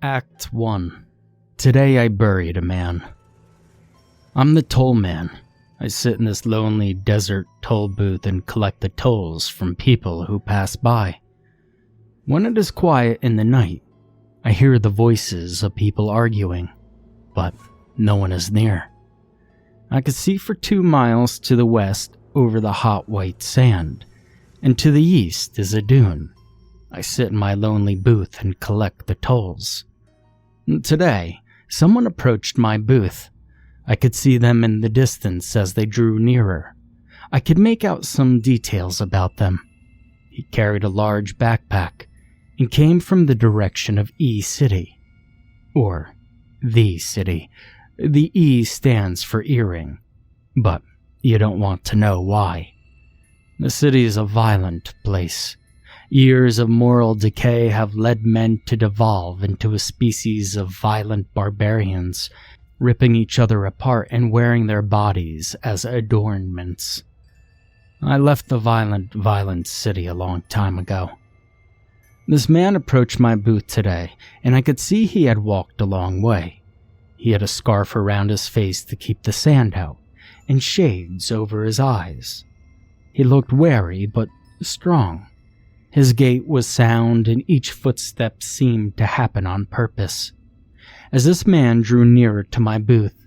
Act 1. Today I buried a man. I'm the Tollman. I sit in this lonely desert toll booth and collect the tolls from people who pass by. When it is quiet in the night, I hear the voices of people arguing, but no one is near. I can see for 2 miles to the west over the hot white sand, and to the east is a dune. I sit in my lonely booth and collect the tolls. Today, someone approached my booth. I could see them in the distance as they drew nearer. I could make out some details about them. He carried a large backpack and came from the direction of E City. Or, the city. The E stands for earring, but you don't want to know why. The city is a violent place. Years of moral decay have led men to devolve into a species of violent barbarians, ripping each other apart and wearing their bodies as adornments. I left the violent city a long time ago. This man approached my booth today, and I could see he had walked a long way. He had a scarf around his face to keep the sand out, and shades over his eyes. He looked wary but strong. His gait was sound, and each footstep seemed to happen on purpose. As this man drew nearer to my booth,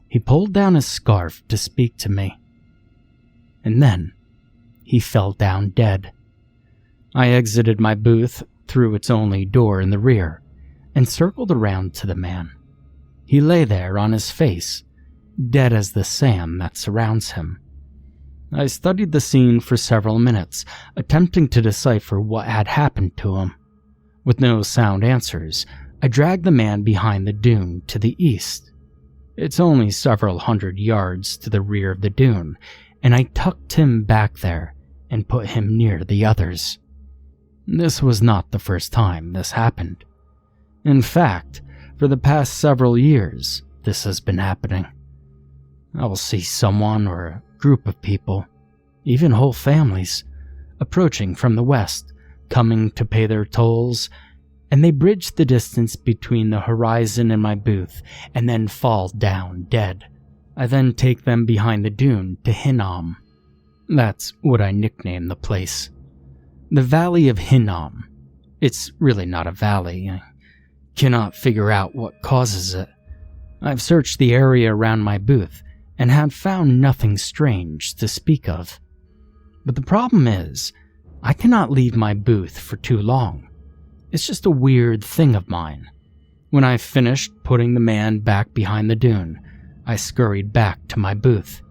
he pulled down his scarf to speak to me. And then, he fell down dead. I exited my booth through its only door in the rear, and circled around to the man. He lay there on his face, dead as the sand that surrounds him. I studied the scene for several minutes, attempting to decipher what had happened to him. With no sound answers, I dragged the man behind the dune to the east. It's only several hundred yards to the rear of the dune, and I tucked him back there and put him near the others. This was not the first time this happened. In fact, for the past several years, this has been happening. I will see someone or a group of people, even whole families, approaching from the west, coming to pay their tolls, and they bridge the distance between the horizon and my booth and then fall down dead. I then take them behind the dune to Hinnom. That's what I nicknamed the place. The Valley of Hinnom. It's really not a valley. I cannot figure out what causes it. I've searched the area around my booth and had found nothing strange to speak of. But the problem is, I cannot leave my booth for too long. It's just a weird thing of mine. When I finished putting the man back behind the dune, I scurried back to my booth.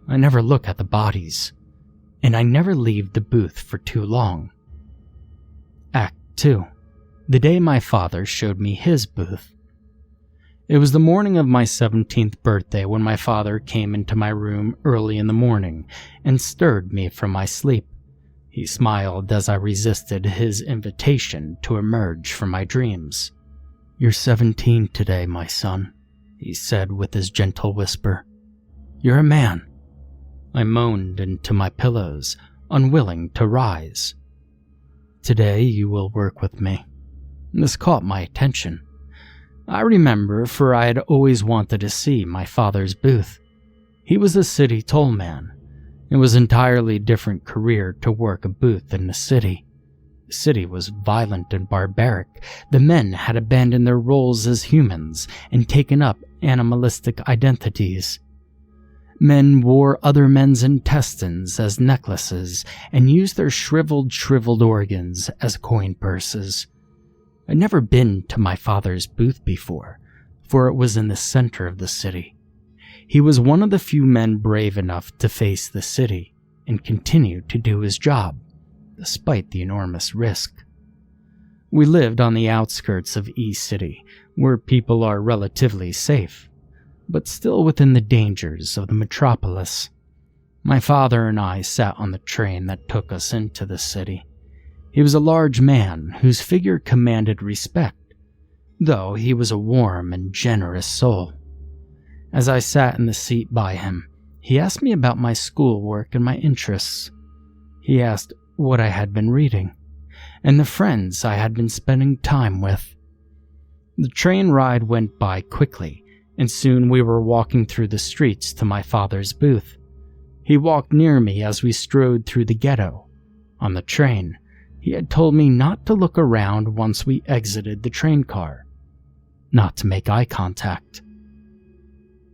I never look at the bodies, and I never leave the booth for too long. Act 2. The day my father showed me his booth. It was the morning of my 17th birthday when my father came into my room early in the morning and stirred me from my sleep. He smiled as I resisted his invitation to emerge from my dreams. "You're 17 today, my son," he said with his gentle whisper. "You're a man." I moaned into my pillows, unwilling to rise. "Today you will work with me." This caught my attention. I remember, for I had always wanted to see my father's booth. He was a city tollman. It was an entirely different career to work a booth in the city. The city was violent and barbaric. The men had abandoned their roles as humans and taken up animalistic identities. Men wore other men's intestines as necklaces and used their shriveled organs as coin purses. I'd never been to my father's booth before, for it was in the center of the city. He was one of the few men brave enough to face the city and continue to do his job, despite the enormous risk. We lived on the outskirts of East City, where people are relatively safe, but still within the dangers of the metropolis. My father and I sat on the train that took us into the city. He was a large man whose figure commanded respect, though he was a warm and generous soul. As I sat in the seat by him, he asked me about my schoolwork and my interests. He asked what I had been reading, and the friends I had been spending time with. The train ride went by quickly, and soon we were walking through the streets to my father's booth. He walked near me as we strode through the ghetto. On the train, he had told me not to look around once we exited the train car, not to make eye contact.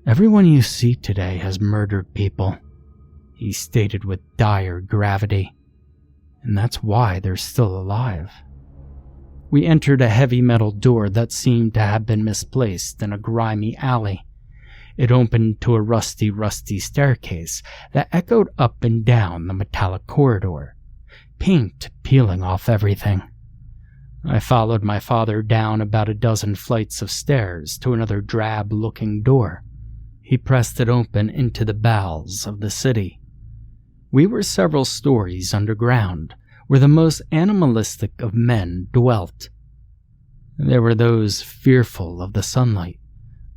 "Everyone you see today has murdered people," he stated with dire gravity, "and that's why they're still alive." We entered a heavy metal door that seemed to have been misplaced in a grimy alley. It opened to a rusty staircase that echoed up and down the metallic corridor, paint peeling off everything. I followed my father down about a dozen flights of stairs to another drab-looking door. He pressed it open into the bowels of the city. We were several stories underground, where the most animalistic of men dwelt. There were those fearful of the sunlight,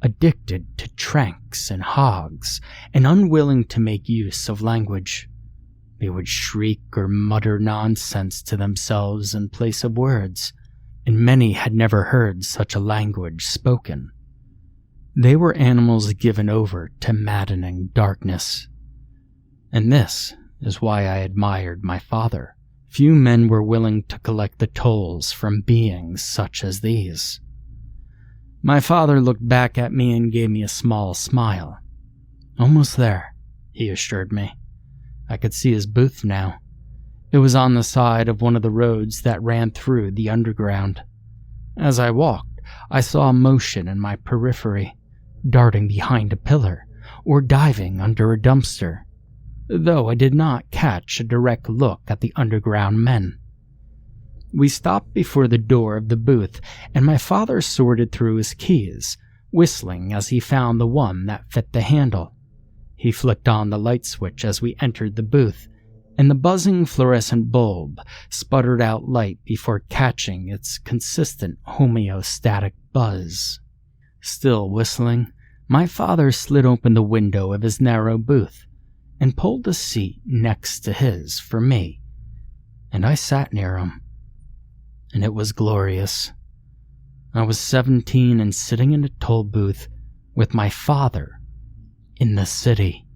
addicted to tranks and hogs, and unwilling to make use of language. They would shriek or mutter nonsense to themselves in place of words, and many had never heard such a language spoken. They were animals given over to maddening darkness. And this is why I admired my father. Few men were willing to collect the tolls from beings such as these. My father looked back at me and gave me a small smile. "Almost there," he assured me. I could see his booth now. It was on the side of one of the roads that ran through the underground. As I walked, I saw motion in my periphery, darting behind a pillar or diving under a dumpster, though I did not catch a direct look at the underground men. We stopped before the door of the booth, and my father sorted through his keys, whistling as he found the one that fit the handle. He flicked on the light switch as we entered the booth, and the buzzing fluorescent bulb sputtered out light before catching its consistent homeostatic buzz. Still whistling, my father slid open the window of his narrow booth and pulled a seat next to his for me, and I sat near him. And it was glorious. I was 17 and sitting in a toll booth with my father in the city.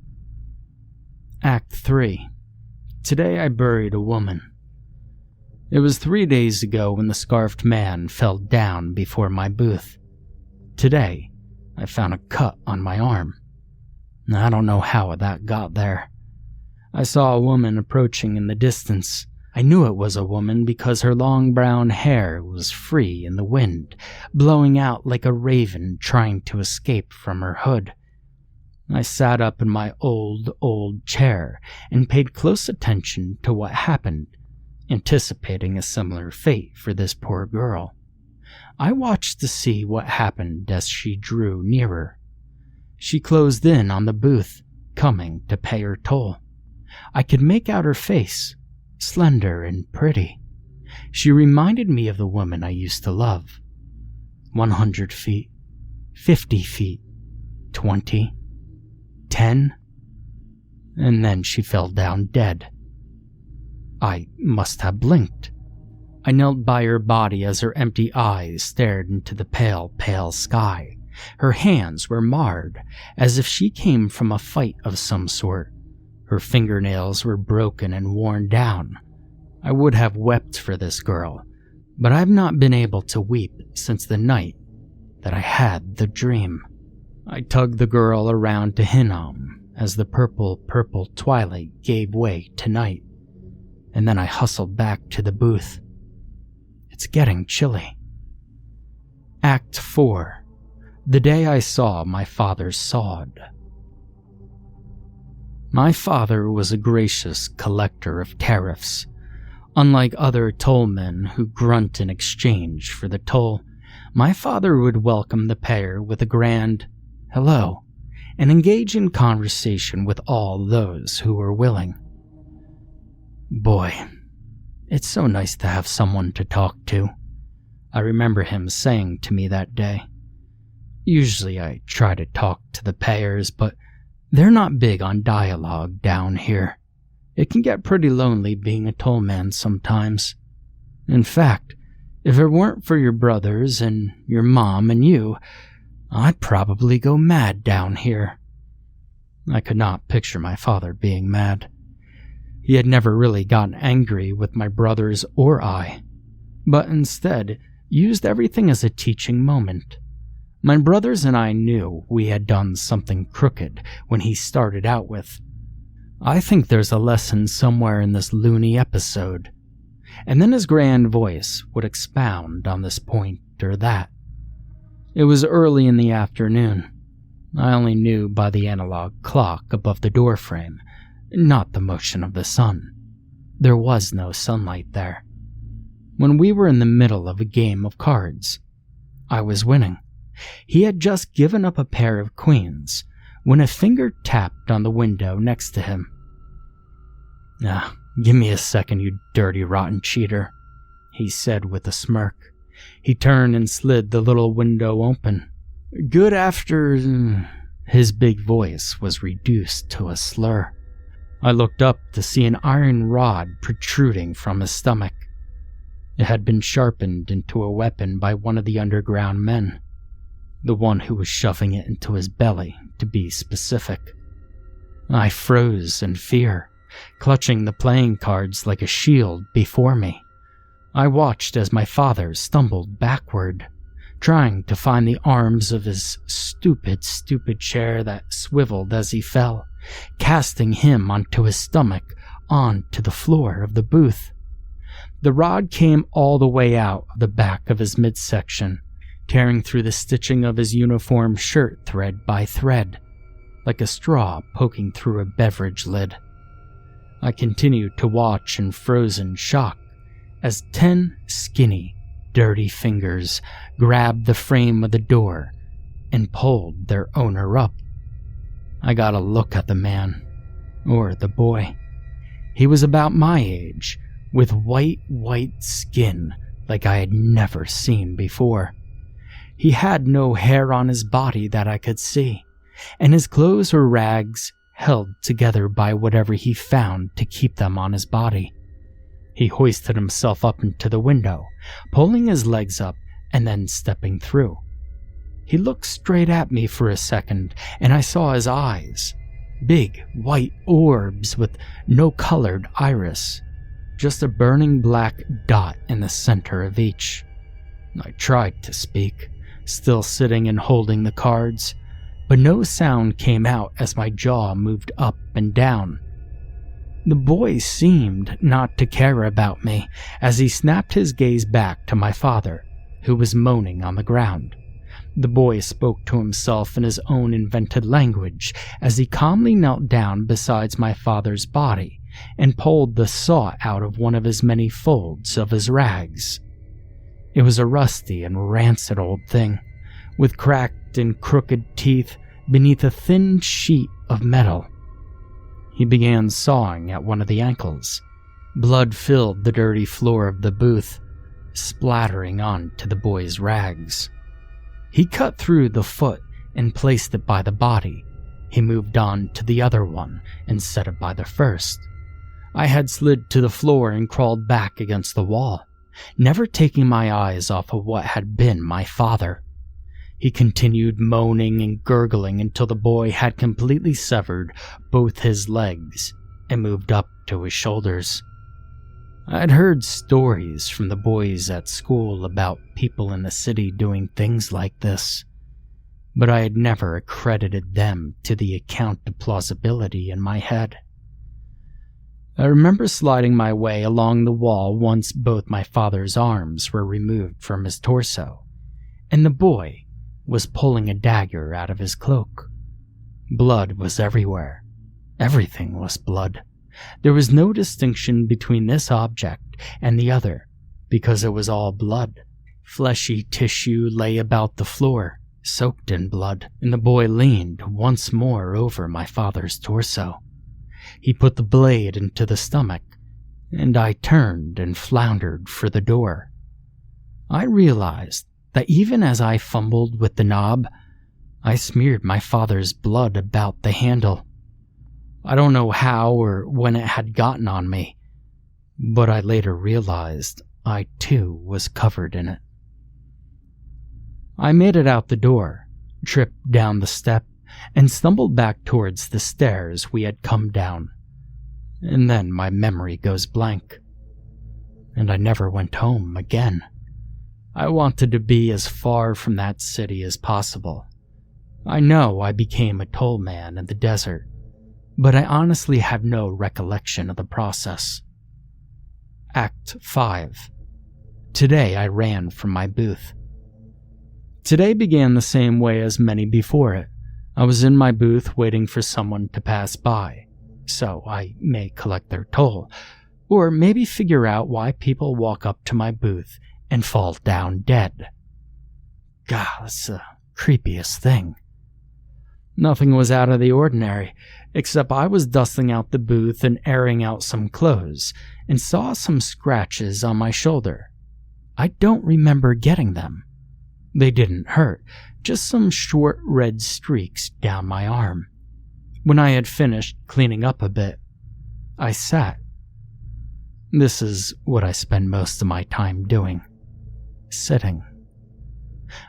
Act 3. Today I buried a woman. It was 3 days ago when the scarfed man fell down before my booth. Today, I found a cut on my arm. I don't know how that got there. I saw a woman approaching in the distance. I knew it was a woman because her long brown hair was free in the wind, blowing out like a raven trying to escape from her hood. I sat up in my old chair and paid close attention to what happened, anticipating a similar fate for this poor girl. I watched to see what happened as she drew nearer. She closed in on the booth, coming to pay her toll. I could make out her face, slender and pretty. She reminded me of the woman I used to love. 100 feet, 50 feet, 20, 10, and then she fell down dead. I must have blinked. I knelt by her body as her empty eyes stared into the pale sky. Her hands were marred, as if she came from a fight of some sort. Her fingernails were broken and worn down. I would have wept for this girl, but I've not been able to weep since the night that I had the dream. I tugged the girl around to Hinnom as the purple twilight gave way to night, and then I hustled back to the booth. It's getting chilly. Act 4. The day I saw my father's sod. My father was a gracious collector of tariffs. Unlike other tollmen who grunt in exchange for the toll, my father would welcome the payer with a grand hello and engage in conversation with all those who were willing. Boy, it's so nice to have someone to talk to, I remember him saying to me that day. Usually I try to talk to the payers, but they're not big on dialogue down here. It can get pretty lonely being a tollman sometimes. In fact, If it weren't for your brothers and your mom and you, I'd probably go mad down here." I could not picture my father being mad. He had never really gotten angry with my brothers or I, but instead used everything as a teaching moment. My brothers and I knew we had done something crooked when he started out with, "I think there's a lesson somewhere in this loony episode," and then his grand voice would expound on this point or that. It was early in the afternoon. I only knew by the analog clock above the doorframe, not the motion of the sun. There was no sunlight there. When we were in the middle of a game of cards, I was winning. He had just given up a pair of queens when a finger tapped on the window next to him. Give me a second, you dirty, rotten cheater," he said with a smirk. He turned and slid the little window open. "Good after..." His big voice was reduced to a slur. I looked up to see an iron rod protruding from his stomach. It had been sharpened into a weapon by one of the underground men. The one who was shoving it into his belly, to be specific. I froze in fear, clutching the playing cards like a shield before me. I watched as my father stumbled backward, trying to find the arms of his stupid chair that swiveled as he fell, casting him onto his stomach, onto the floor of the booth. The rod came all the way out of the back of his midsection, tearing through the stitching of his uniform shirt thread by thread, like a straw poking through a beverage lid. I continued to watch in frozen shock as 10 skinny, dirty fingers grabbed the frame of the door and pulled their owner up. I got a look at the man, or the boy. He was about my age, with white skin like I had never seen before. He had no hair on his body that I could see, and his clothes were rags held together by whatever he found to keep them on his body. He hoisted himself up into the window, pulling his legs up and then stepping through. He looked straight at me for a second, and I saw his eyes, big white orbs with no colored iris, just a burning black dot in the center of each. I tried to speak, still sitting and holding the cards, but no sound came out as my jaw moved up and down. The boy seemed not to care about me as he snapped his gaze back to my father, who was moaning on the ground. The boy spoke to himself in his own invented language as he calmly knelt down beside my father's body and pulled the saw out of one of his many folds of his rags. It was a rusty and rancid old thing, with cracked and crooked teeth beneath a thin sheet of metal. He began sawing at one of the ankles. Blood filled the dirty floor of the booth, splattering onto the boy's rags. He cut through the foot and placed it by the body. He moved on to the other one and set it by the first. I had slid to the floor and crawled back against the wall, never taking my eyes off of what had been my father. He continued moaning and gurgling until the boy had completely severed both his legs and moved up to his shoulders. I'd heard stories from the boys at school about people in the city doing things like this, but I had never accredited them to the account of plausibility in my head. I remember sliding my way along the wall once both my father's arms were removed from his torso, and the boy was pulling a dagger out of his cloak. Blood was everywhere. Everything was blood. There was no distinction between this object and the other, because it was all blood. Fleshy tissue lay about the floor, soaked in blood, and the boy leaned once more over my father's torso. He put the blade into the stomach, and I turned and floundered for the door. I realized that even as I fumbled with the knob, I smeared my father's blood about the handle. I don't know how or when it had gotten on me, but I later realized I too was covered in it. I made it out the door, tripped down the step, and stumbled back towards the stairs we had come down. And then my memory goes blank. And I never went home again. I wanted to be as far from that city as possible. I know I became a tollman in the desert, but I honestly have no recollection of the process. Act 5. Today I ran from my booth. Today began the same way as many before it. I was in my booth waiting for someone to pass by, so I may collect their toll, or maybe figure out why people walk up to my booth and fall down dead. God, that's the creepiest thing. Nothing was out of the ordinary, except I was dusting out the booth and airing out some clothes, and saw some scratches on my shoulder. I don't remember getting them. They didn't hurt, just some short red streaks down my arm. When I had finished cleaning up a bit, I sat. This is what I spend most of my time doing. Sitting.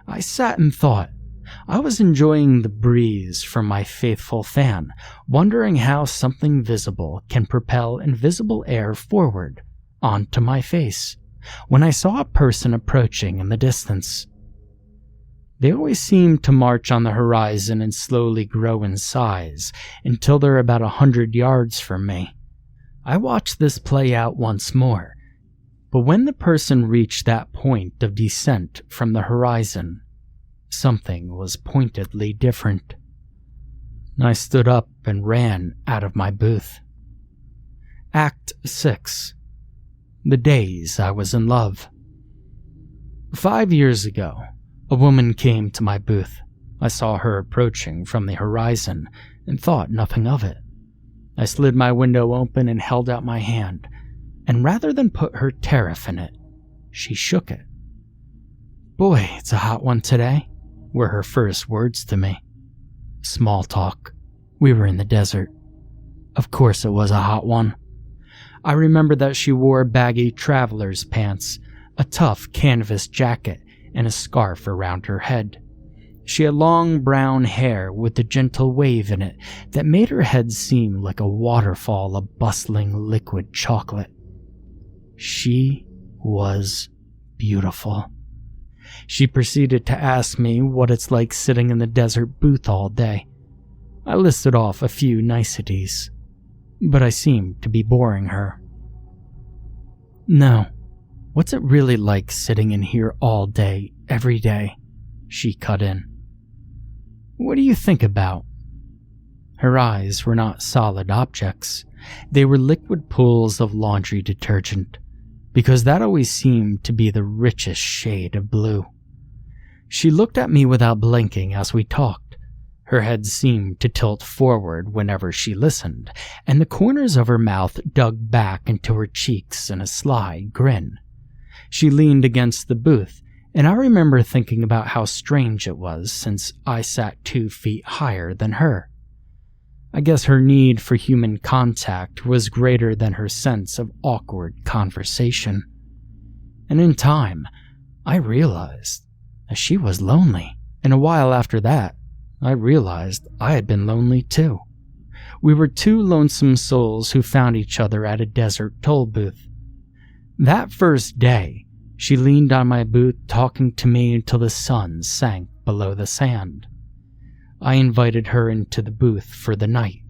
I sat and thought. I was enjoying the breeze from my faithful fan, wondering how something visible can propel invisible air forward onto my face, when I saw a person approaching in the distance. They always seem to march on the horizon and slowly grow in size until they're about 100 yards from me. I watched this play out once more, but when the person reached that point of descent from the horizon, something was pointedly different. I stood up and ran out of my booth. Act 6. The days I was in love. 5 years ago, a woman came to my booth. I saw her approaching from the horizon and thought nothing of it. I slid my window open and held out my hand, and rather than put her tariff in it, she shook it. "Boy, it's a hot one today," were her first words to me. Small talk. We were in the desert. Of course it was a hot one. I remember that she wore baggy traveler's pants, a tough canvas jacket, and a scarf around her head. She had long brown hair with a gentle wave in it that made her head seem like a waterfall of bustling liquid chocolate. She was beautiful. She proceeded to ask me what it's like sitting in the desert booth all day. I listed off a few niceties, but I seemed to be boring her. "No. What's it really like sitting in here all day, every day?" she cut in. "What do you think about?" Her eyes were not solid objects. They were liquid pools of laundry detergent, because that always seemed to be the richest shade of blue. She looked at me without blinking as we talked. Her head seemed to tilt forward whenever she listened, and the corners of her mouth dug back into her cheeks in a sly grin. She leaned against the booth, and I remember thinking about how strange it was since I sat 2 feet higher than her. I guess her need for human contact was greater than her sense of awkward conversation. And in time, I realized that she was lonely, and a while after that, I realized I had been lonely too. We were 2 lonesome souls who found each other at a desert toll booth. That first day, she leaned on my booth talking to me until the sun sank below the sand. I invited her into the booth for the night,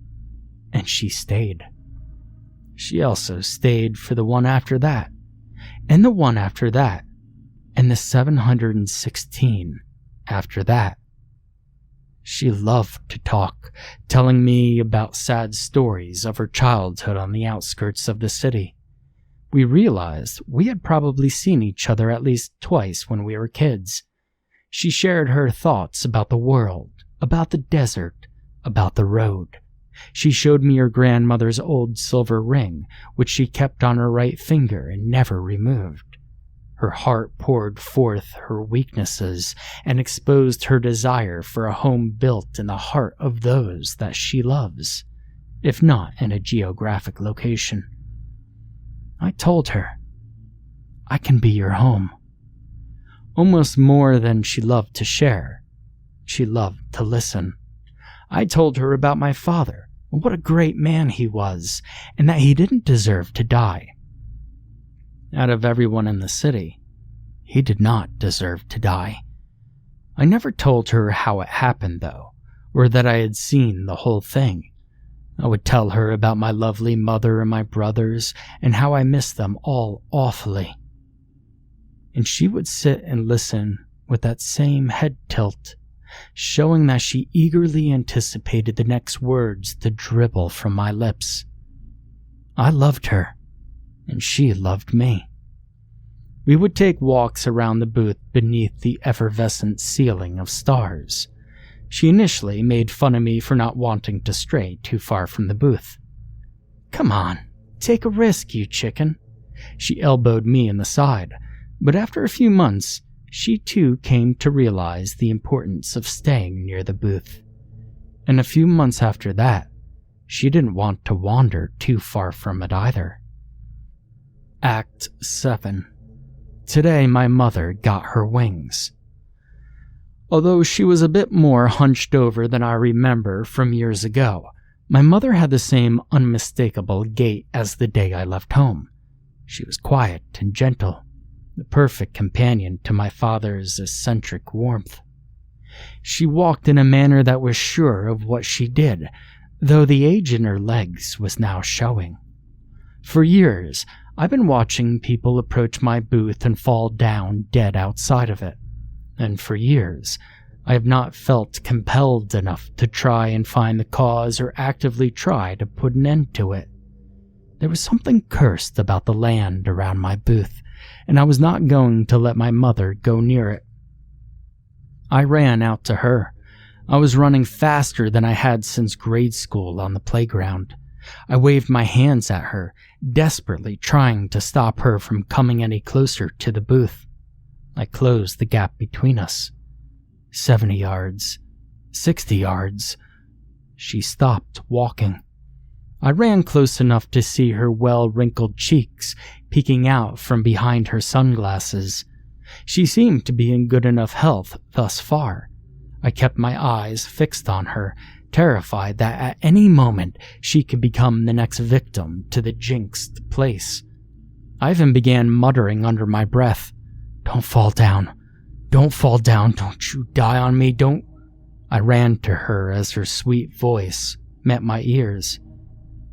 and she stayed. She also stayed for the one after that, and the one after that, and the 716 after that. She loved to talk, telling me about sad stories of her childhood on the outskirts of the city. We realized we had probably seen each other at least twice when we were kids. She shared her thoughts about the world, about the desert, about the road. She showed me her grandmother's old silver ring, which she kept on her right finger and never removed. Her heart poured forth her weaknesses and exposed her desire for a home built in the heart of those that she loves, if not in a geographic location. I told her, I can be your home." Almost more than she loved to share, she loved to listen. I told her about my father, what a great man he was, and that he didn't deserve to die. Out of everyone in the city, he did not deserve to die. I never told her how it happened, though, or that I had seen the whole thing. I would tell her about my lovely mother and my brothers, and how I missed them all awfully. And she would sit and listen with that same head tilt, showing that she eagerly anticipated the next words to dribble from my lips. I loved her, and she loved me. We would take walks around the booth beneath the effervescent ceiling of stars. She initially made fun of me for not wanting to stray too far from the booth. "Come on, take a risk, you chicken." She elbowed me in the side, but after a few months, she too came to realize the importance of staying near the booth. And a few months after that, she didn't want to wander too far from it either. Act 7. Today my mother got her wings. Although she was a bit more hunched over than I remember from years ago, my mother had the same unmistakable gait as the day I left home. She was quiet and gentle, the perfect companion to my father's eccentric warmth. She walked in a manner that was sure of what she did, though the age in her legs was now showing. For years, I've been watching people approach my booth and fall down dead outside of it. And for years, I have not felt compelled enough to try and find the cause or actively try to put an end to it. There was something cursed about the land around my booth, and I was not going to let my mother go near it. I ran out to her. I was running faster than I had since grade school on the playground. I waved my hands at her, desperately trying to stop her from coming any closer to the booth. I closed the gap between us. 70 yards, 60 yards. She stopped walking. I ran close enough to see her well-wrinkled cheeks peeking out from behind her sunglasses. She seemed to be in good enough health thus far. I kept my eyes fixed on her, terrified that at any moment she could become the next victim to the jinxed place. I even began muttering under my breath, "Don't fall down. Don't fall down. Don't you die on me. Don't." I ran to her as her sweet voice met my ears.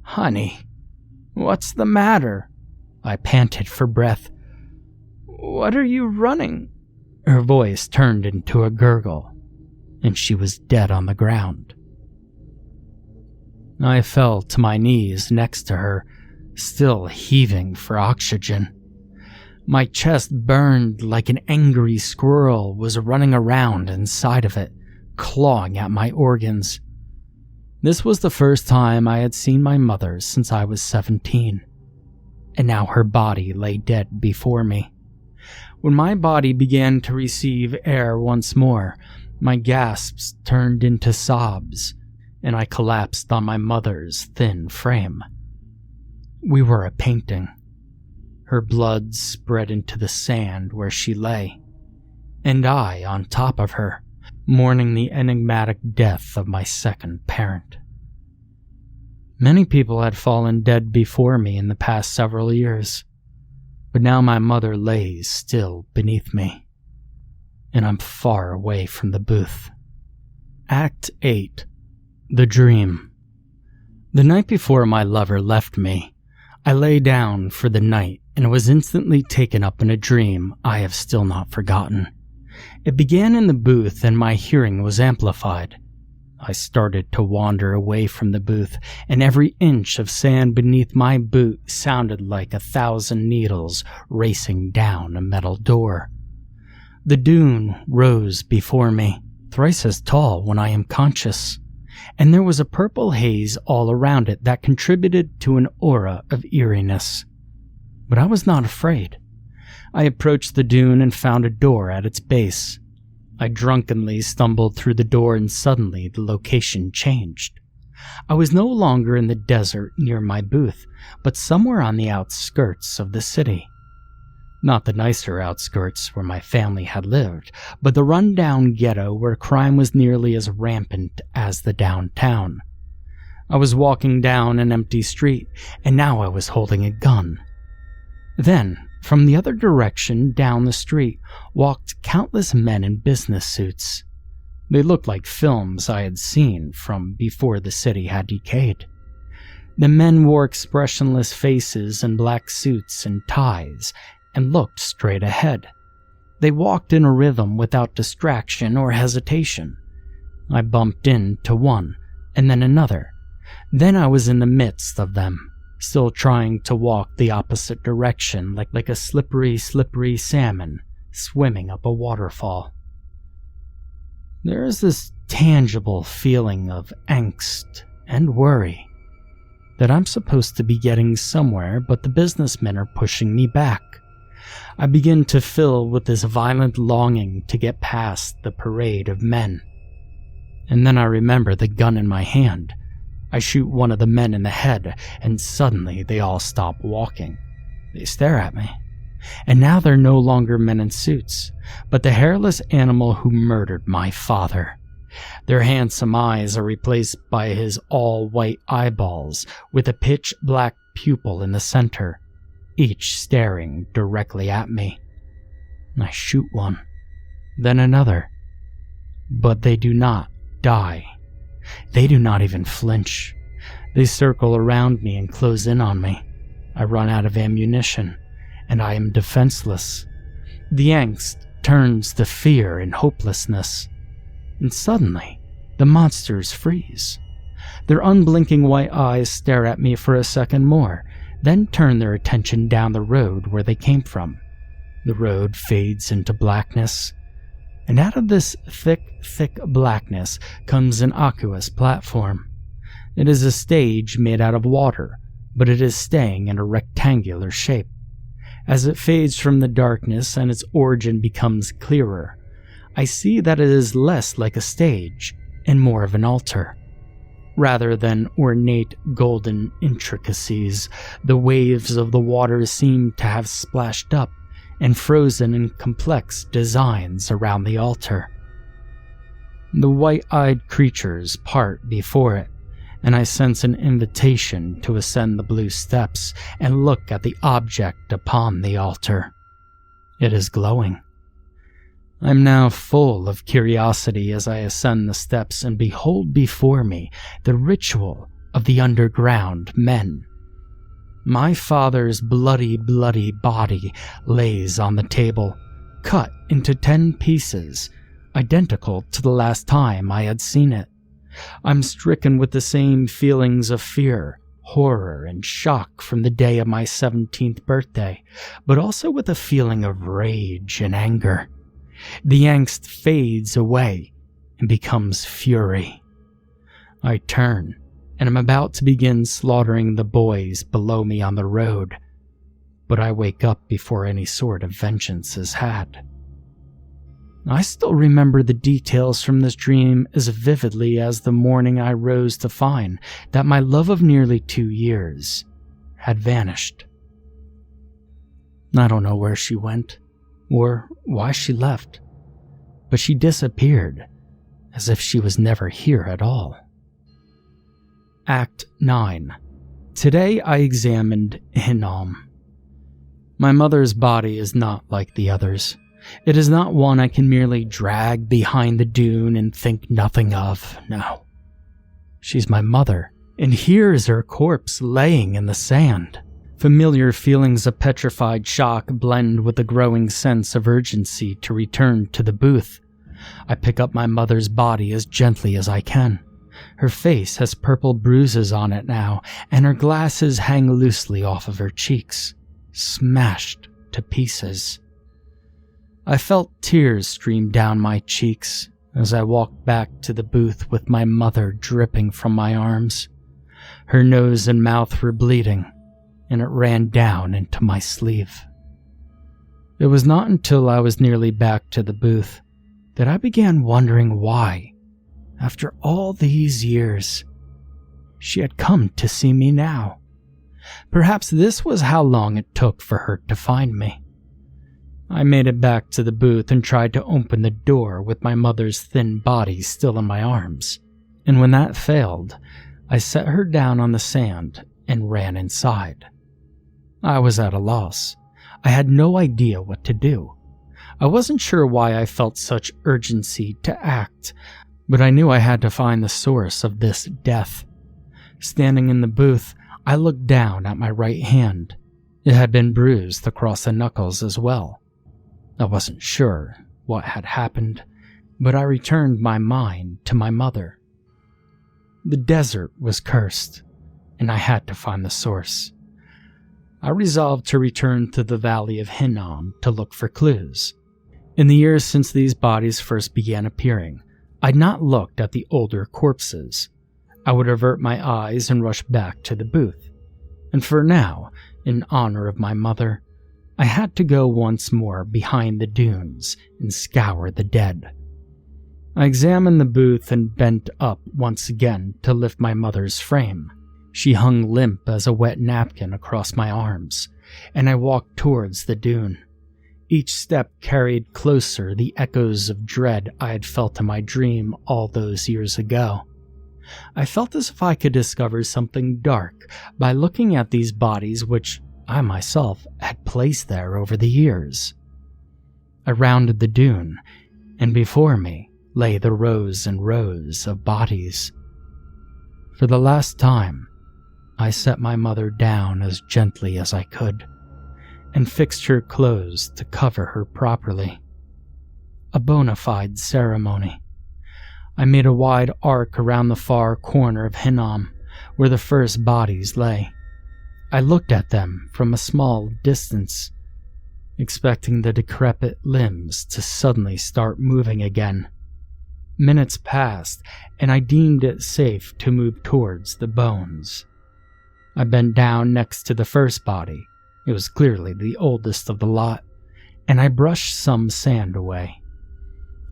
"Honey, what's the matter?" I panted for breath. "What are you running?" Her voice turned into a gurgle, and she was dead on the ground. I fell to my knees next to her, still heaving for oxygen. My chest burned like an angry squirrel was running around inside of it, clawing at my organs. This was the first time I had seen my mother since I was 17, and now her body lay dead before me. When my body began to receive air once more, my gasps turned into sobs, and I collapsed on my mother's thin frame. We were a painting. Her blood spread into the sand where she lay, and I on top of her, mourning the enigmatic death of my second parent. Many people had fallen dead before me in the past several years, but now my mother lays still beneath me, and I'm far away from the booth. Act 8. The Dream. The night before my lover left me, I lay down for the night and was instantly taken up in a dream I have still not forgotten. It began in the booth and my hearing was amplified. I started to wander away from the booth, and every inch of sand beneath my boot sounded like 1,000 needles racing down a metal door. The dune rose before me, thrice as tall when I am conscious, and there was a purple haze all around it that contributed to an aura of eeriness. But I was not afraid. I approached the dune and found a door at its base. I drunkenly stumbled through the door and suddenly the location changed. I was no longer in the desert near my booth, but somewhere on the outskirts of the city. Not the nicer outskirts where my family had lived, but the run-down ghetto where crime was nearly as rampant as the downtown. I was walking down an empty street, and now I was holding a gun. Then, from the other direction down the street, walked countless men in business suits. They looked like films I had seen from before the city had decayed. The men wore expressionless faces and black suits and ties, and looked straight ahead. They walked in a rhythm without distraction or hesitation. I bumped into one, and then another. Then I was in the midst of them, still trying to walk the opposite direction like a slippery salmon swimming up a waterfall. There is this tangible feeling of angst and worry that I'm supposed to be getting somewhere, but the businessmen are pushing me back. I begin to fill with this violent longing to get past the parade of men. And then I remember the gun in my hand. I shoot one of the men in the head, and suddenly they all stop walking. They stare at me. And now they're no longer men in suits, but the hairless animal who murdered my father. Their handsome eyes are replaced by his all-white eyeballs with a pitch-black pupil in the center, each staring directly at me. I shoot one, then another, but they do not die. They do not even flinch. They circle around me and close in on me. I run out of ammunition, and I am defenseless. The angst turns to fear and hopelessness. And suddenly, the monsters freeze. Their unblinking white eyes stare at me for a second more, then turn their attention down the road where they came from. The road fades into blackness, and out of this thick blackness comes an aqueous platform. It is a stage made out of water, but it is staying in a rectangular shape. As it fades from the darkness and its origin becomes clearer, I see that it is less like a stage and more of an altar. Rather than ornate golden intricacies, the waves of the water seem to have splashed up and frozen in complex designs around the altar. The white-eyed creatures part before it, and I sense an invitation to ascend the blue steps and look at the object upon the altar. It is glowing. I'm now full of curiosity as I ascend the steps and behold before me the ritual of the underground men. My father's bloody body lays on the table, cut into 10 pieces, identical to the last time I had seen it. I'm stricken with the same feelings of fear, horror, and shock from the day of my 17th birthday, but also with a feeling of rage and anger. The angst fades away and becomes fury. I turn and am about to begin slaughtering the boys below me on the road, but I wake up before any sort of vengeance is had. I still remember the details from this dream as vividly as the morning I rose to find that my love of nearly 2 years had vanished. I don't know where she went or why she left, but she disappeared as if she was never here at all. Act 9. Today I examined Hinnom. My mother's body is not like the others. It is not one I can merely drag behind the dune and think nothing of, no. She's my mother, and here is her corpse laying in the sand. Familiar feelings of petrified shock blend with a growing sense of urgency to return to the booth. I pick up my mother's body as gently as I can. Her face has purple bruises on it now, and her glasses hang loosely off of her cheeks, smashed to pieces. I felt tears stream down my cheeks as I walked back to the booth with my mother dripping from my arms. Her nose and mouth were bleeding, and it ran down into my sleeve. It was not until I was nearly back to the booth that I began wondering why, after all these years, she had come to see me now. Perhaps this was how long it took for her to find me. I made it back to the booth and tried to open the door with my mother's thin body still in my arms. And when that failed, I set her down on the sand and ran inside. I was at a loss. I had no idea what to do. I wasn't sure why I felt such urgency to act, but I knew I had to find the source of this death. Standing in the booth, I looked down at my right hand. It had been bruised across the knuckles as well. I wasn't sure what had happened, but I returned my mind to my mother. The desert was cursed, and I had to find the source. I resolved to return to the Valley of Hinnom to look for clues. In the years since these bodies first began appearing, I'd not looked at the older corpses. I would avert my eyes and rush back to the booth. And for now, in honor of my mother, I had to go once more behind the dunes and scour the dead. I examined the booth and bent up once again to lift my mother's frame. She hung limp as a wet napkin across my arms, and I walked towards the dune. Each step carried closer the echoes of dread I had felt in my dream all those years ago. I felt as if I could discover something dark by looking at these bodies which I myself had placed there over the years. I rounded the dune, and before me lay the rows and rows of bodies. For the last time, I set my mother down as gently as I could, and fixed her clothes to cover her properly. A bona fide ceremony. I made a wide arc around the far corner of Hinnom, where the first bodies lay. I looked at them from a small distance, expecting the decrepit limbs to suddenly start moving again. Minutes passed, and I deemed it safe to move towards the bones. I bent down next to the first body. It was clearly the oldest of the lot, and I brushed some sand away.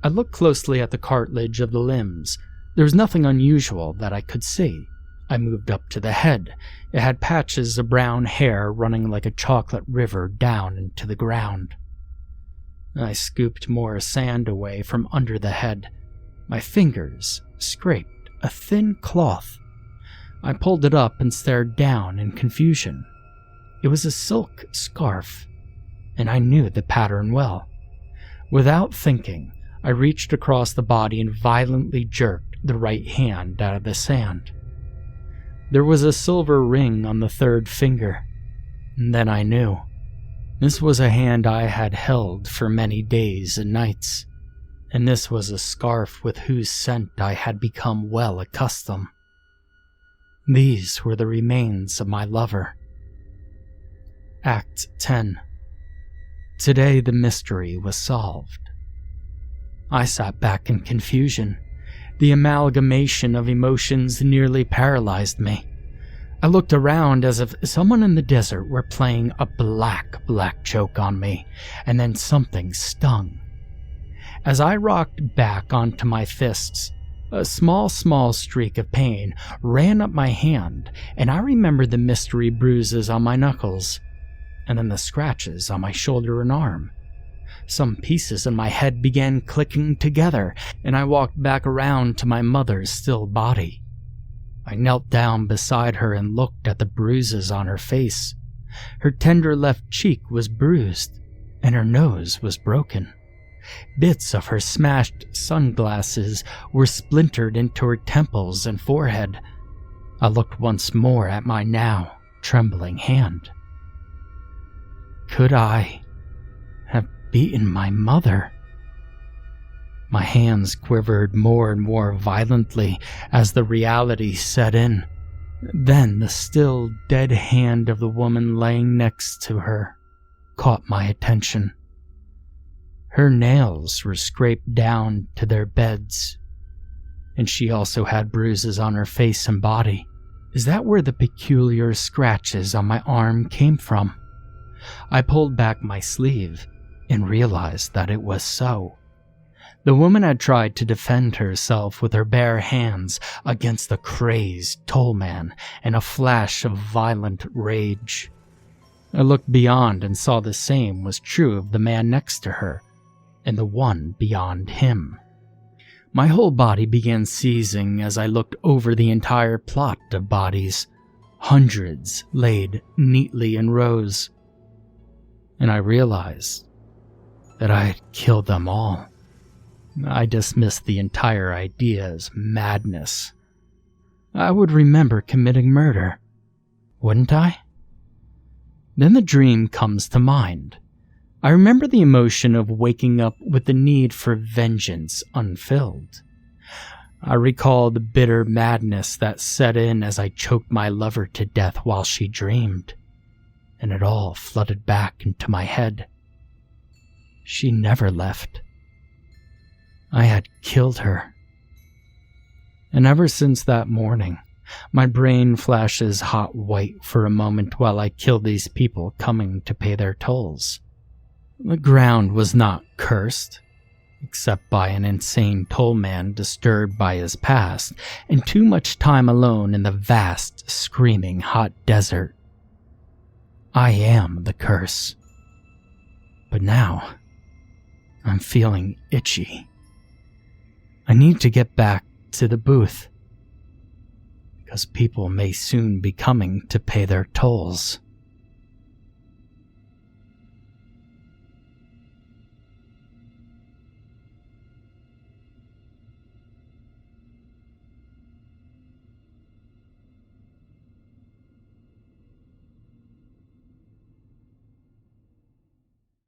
I looked closely at the cartilage of the limbs. There was nothing unusual that I could see. I moved up to the head. It had patches of brown hair running like a chocolate river down into the ground. I scooped more sand away from under the head. My fingers scraped a thin cloth. I pulled it up and stared down in confusion. It was a silk scarf, and I knew the pattern well. Without thinking, I reached across the body and violently jerked the right hand out of the sand. There was a silver ring on the third finger, and then I knew. This was a hand I had held for many days and nights, and this was a scarf with whose scent I had become well accustomed. These were the remains of my lover. Act 10. Today the mystery was solved. I sat back in confusion. The amalgamation of emotions nearly paralyzed me. I looked around as if someone in the desert were playing a black joke on me, and then something stung. As I rocked back onto my fists, a small streak of pain ran up my hand, and I remembered the mystery bruises on my knuckles, and then the scratches on my shoulder and arm. Some pieces in my head began clicking together, and I walked back around to my mother's still body. I knelt down beside her and looked at the bruises on her face. Her tender left cheek was bruised, and her nose was broken. Bits of her smashed sunglasses were splintered into her temples and forehead. I looked once more at my now trembling hand. Could I have beaten my mother? My hands quivered more and more violently as the reality set in. Then the still dead hand of the woman laying next to her caught my attention. Her nails were scraped down to their beds, and she also had bruises on her face and body. Is that where the peculiar scratches on my arm came from? I pulled back my sleeve and realized that it was so. The woman had tried to defend herself with her bare hands against the crazed Tollman in a flash of violent rage. I looked beyond and saw the same was true of the man next to her and the one beyond him. My whole body began seizing as I looked over the entire plot of bodies, hundreds laid neatly in rows, and I realized that I had killed them all. I dismissed the entire idea as madness. I would remember committing murder, wouldn't I? Then the dream comes to mind. I remember the emotion of waking up with the need for vengeance unfilled. I recall the bitter madness that set in as I choked my lover to death while she dreamed, and it all flooded back into my head. She never left. I had killed her. And ever since that morning, my brain flashes hot white for a moment while I kill these people coming to pay their tolls. The ground was not cursed, except by an insane tollman disturbed by his past and too much time alone in the vast, screaming hot desert. I am the curse. But now, I'm feeling itchy. I need to get back to the booth, because people may soon be coming to pay their tolls.